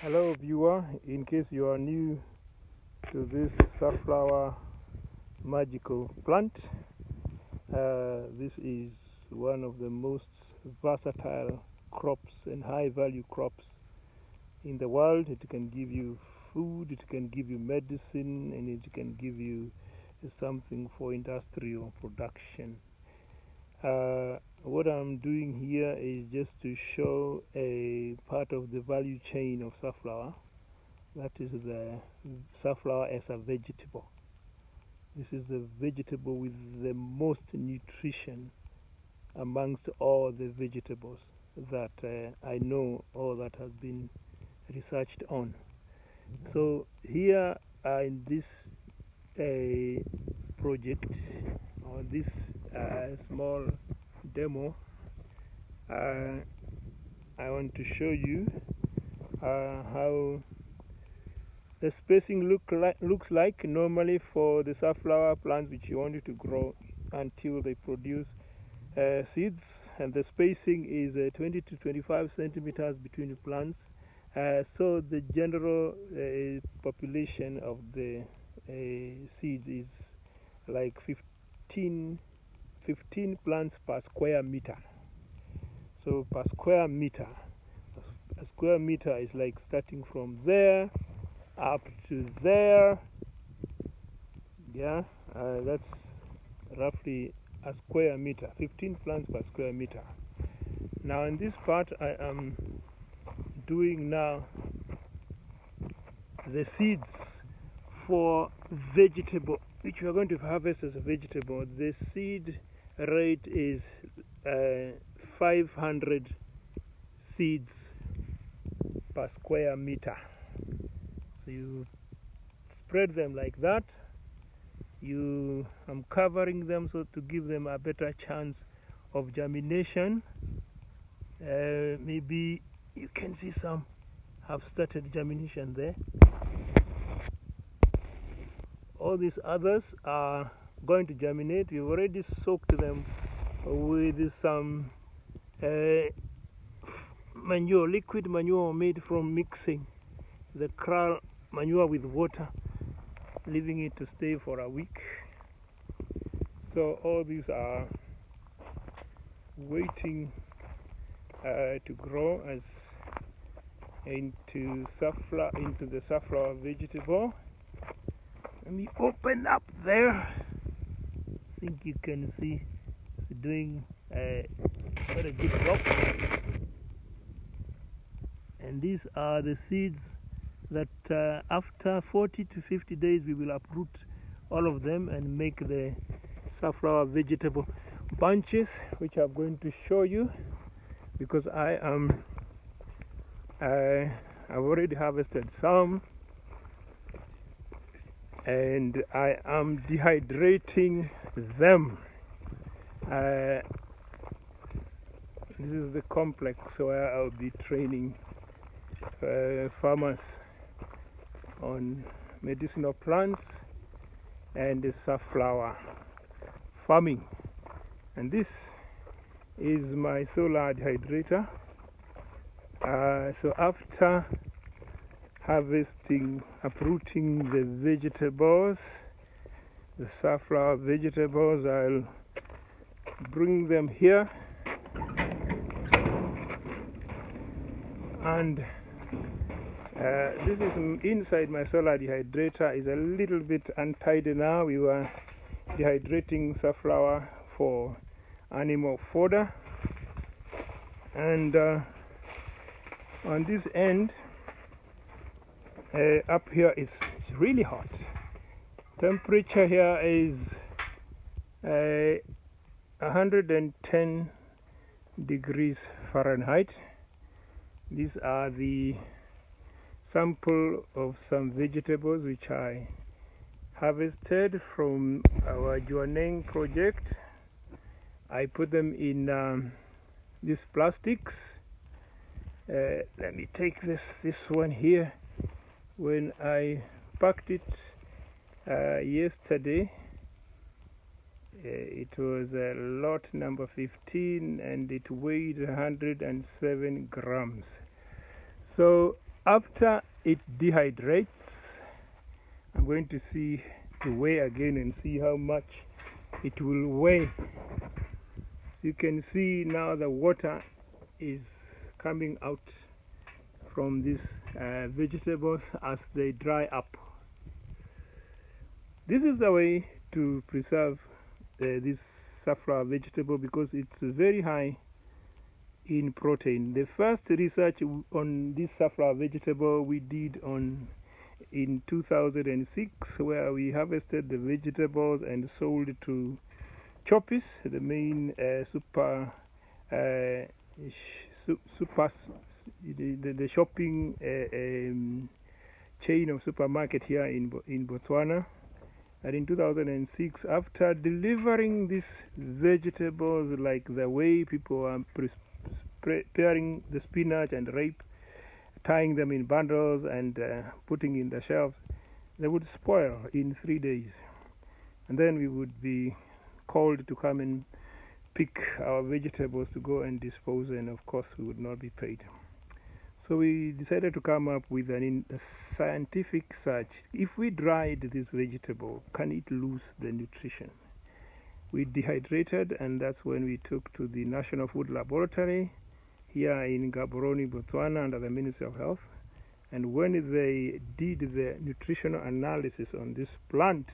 Hello viewer, in case you are new to this safflower magical plant, this is one of the most versatile crops and high value crops in the world. It can give you food, it can give you medicine, and it can give you something for industrial production. What I'm doing here is just to show a part of the value chain of safflower. That is the safflower as a vegetable. This is the vegetable with the most nutrition amongst all the vegetables that I know or that has been researched on. So here in this project or this small demo, I want to show you how the spacing looks like normally for the safflower plants which you want to grow until they produce seeds, and the spacing is 20 to 25 centimeters between the plants. So the general population of the seeds is like 15 plants per square meter. So per square meter, a square meter is like starting from there up to there. Yeah, that's roughly a square meter, 15 plants per square meter. Now in this part I am doing now the seeds for vegetable which we are going to harvest as a vegetable. The seed rate is 500 seeds per square meter. So you spread them like that. I'm covering them so to give them a better chance of germination. Maybe you can see some have started germination there. All these others are going to germinate. We've already soaked them with some manure, liquid manure made from mixing the kraal manure with water, leaving it to stay for a week. So all these are waiting to grow as into the safflower vegetable. Let me open up there. I think you can see it's doing quite a good job. And these are the seeds that after 40 to 50 days we will uproot all of them and make the safflower vegetable bunches, which I'm going to show you because I've already harvested some and I am dehydrating them. This is the complex where I'll be training farmers on medicinal plants and safflower farming. And this is my solar dehydrator. So after harvesting, uprooting the vegetables, the safflower vegetables, I'll bring them here and this is inside my solar dehydrator. Is a little bit untidy now. We were dehydrating safflower for animal fodder, and on this end up here it's really hot. Temperature here is 110 degrees Fahrenheit. These are the sample of some vegetables which I harvested from our Nutritional project. I put them in these plastics. Let me take this one here. When I packed it yesterday, it was lot number 15 and it weighed 107 grams. So after it dehydrates, I'm going to weigh again and see how much it will weigh. You can see now the water is coming out from these vegetables as they dry up. This is the way to preserve this safflower vegetable because it's very high in protein. The first research on this safflower vegetable we did in 2006, where we harvested the vegetables and sold to Choppies, the main the shopping chain of supermarket here in Botswana. And in 2006, after delivering these vegetables like the way people are preparing the spinach and rape, tying them in bundles and putting in the shelves, they would spoil in 3 days. And then we would be called to come and pick our vegetables to go and dispose, and of course we would not be paid. So we decided to come up with a scientific search. If we dried this vegetable, can it lose the nutrition? We dehydrated, and that's when we took to the National Food Laboratory here in Gaborone, Botswana, under the Ministry of Health. And when they did the nutritional analysis on this plant,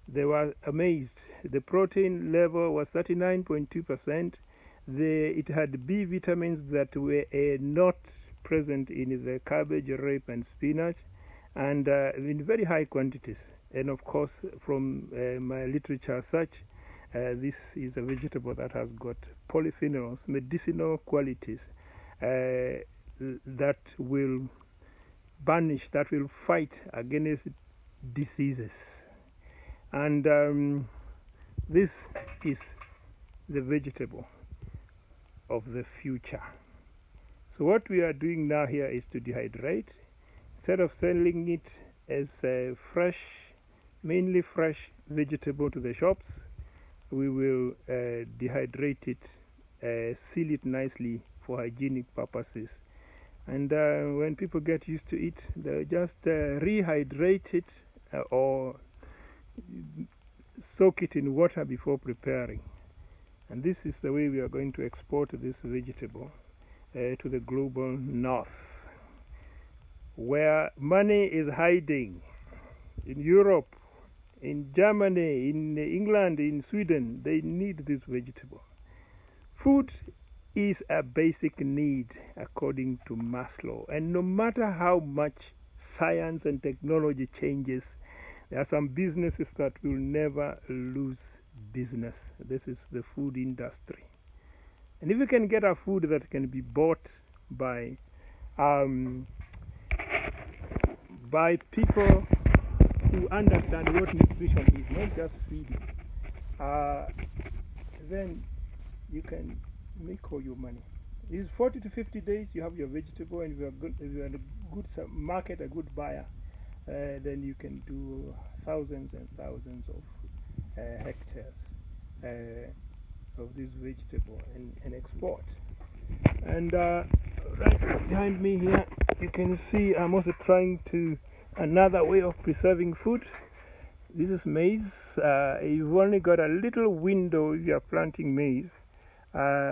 they were amazed. The protein level was 39.2%. It had B vitamins that were not present in the cabbage, rape, and spinach, and in very high quantities. And of course, from my literature search, this is a vegetable that has got polyphenols, medicinal qualities that will fight against diseases. And this is the vegetable of the future. So what we are doing now here is to dehydrate. Instead of selling it as a mainly fresh vegetable to the shops, we will dehydrate it, seal it nicely for hygienic purposes. And when people get used to it, they'll just rehydrate it or soak it in water before preparing. And this is the way we are going to export this vegetable to the global north, where money is hiding. In Europe, in Germany, in England, in Sweden, they need this vegetable. Food is a basic need according to Maslow, and no matter how much science and technology changes, there are some businesses that will never lose business. This is the food industry. And if you can get a food that can be bought by people who understand what nutrition is, not just feeding, then you can make all your money. It's 40 to 50 days, you have your vegetable, and if you are in a good market, a good buyer, then you can do thousands and thousands of hectares of this vegetable and export. And right behind me here, you can see I'm also trying another way of preserving food. This is maize. You've only got a little window if you are planting maize.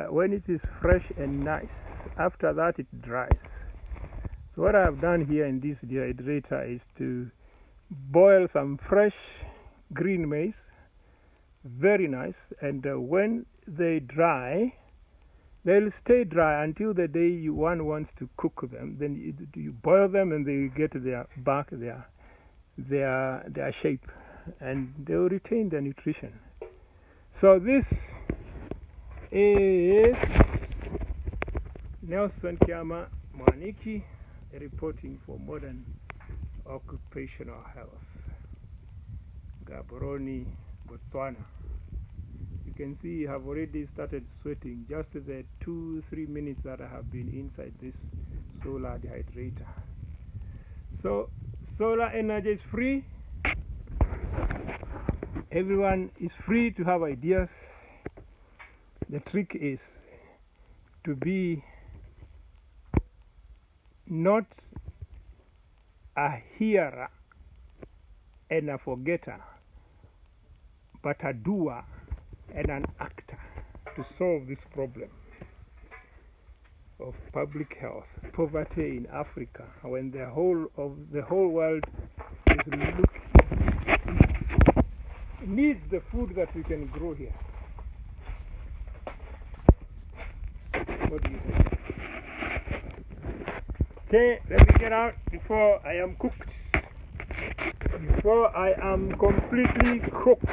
When it is fresh and nice, after that it dries. So what I have done here in this dehydrator is to boil some fresh green maize, very nice, and when they dry, they'll stay dry until the day one wants to cook them. Then you boil them, and they get their shape, and they will retain their nutrition. So this is Nelson Kiama Mwaniki reporting for Modern Occupational Health, Gaborone, Botswana. You can see I have already started sweating just the 2-3 minutes that I have been inside this solar dehydrator. So solar energy is free. Everyone is free to have ideas. The trick is to be not a hearer and a forgetter, but a doer and an actor to solve this problem of public health, poverty in Africa, when the whole world is needs the food that we can grow here. What do you think? Okay, let me get out before I am cooked. Before I am completely cooked.